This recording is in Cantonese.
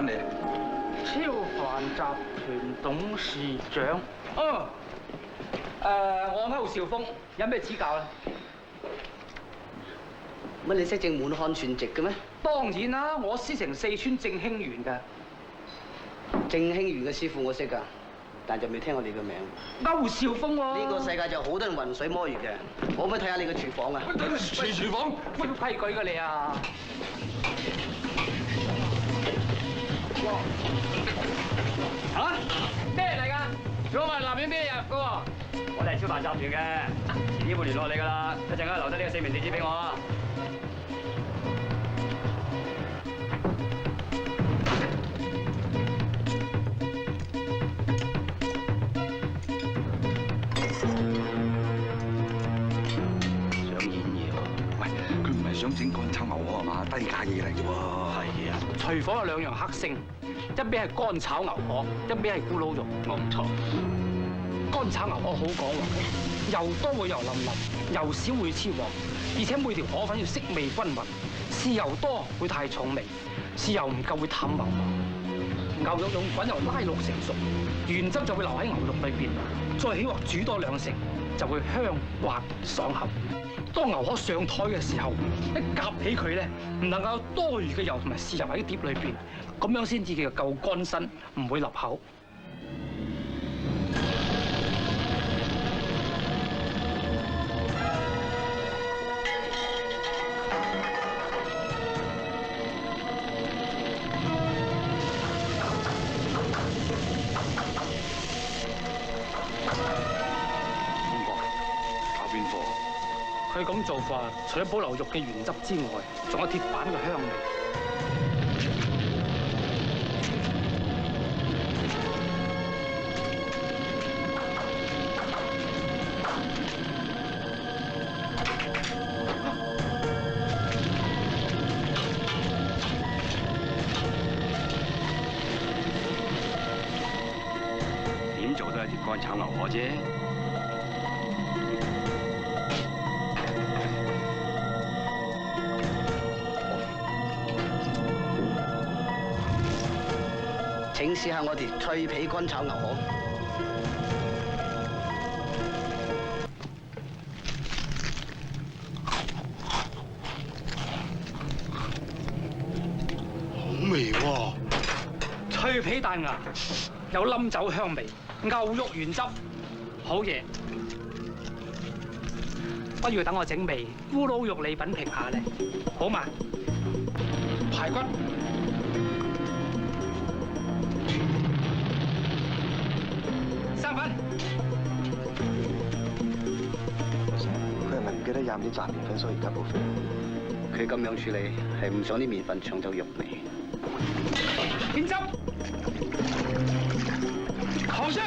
你？超凡集團董事長。哦。我歐兆峰，有咩指教咧？乜你識正滿漢全席嘅咩？當然啦，我師承四川正興園㗎。正興園嘅師傅我識㗎，但就未聽過你嘅名。歐兆峰喎。呢個世界就好多人渾水摸魚嘅，可唔可以睇下你嘅廚房啊？廚房？乜規矩㗎你啊？嚇？咩嚟㗎？做乜南邊邊入㗎喎？我哋係超凡集團嘅，遲啲會聯絡你㗎啦。一陣間留低呢個4名地址俾我啊！想演嘢喎？喂，佢唔係想整乾炒牛河係嘛？低價嘢嚟啫喎。係啊。廚房有2樣黑星，一邊係乾炒牛河，一邊係咕嚕肉。冇錯。乾炒牛河好講喎，油多會油淋淋，油少會黐黃，而且每條河粉要色味均勻。豉油多會太重味，豉油唔夠會淡茂茂。牛肉用滾油拉6成熟，原汁就會留喺牛肉裏邊，再起鑊煮多2成，就會香滑爽口。當牛河上台嘅時候，一夾起佢咧，唔能夠有多餘嘅油同埋豉油喺碟裏邊，咁樣先至叫夠乾身，唔會立口。佢咁做法，除咗保留肉嘅原汁之外，仲有鐵板嘅香味。點做都係碟乾炒牛河啫。請試下我哋脆皮乾炒牛河。好味喎！脆皮彈牙，有冧酒香味，牛肉原汁，好嘢。不如等我整味咕嚕肉你品評下咧，好嘛？排骨。生粉，佢係咪唔記得飲啲雜麵粉，所以而家報廢？佢咁樣處理係唔想啲麵粉搶走肉味。芡汁，糖霜。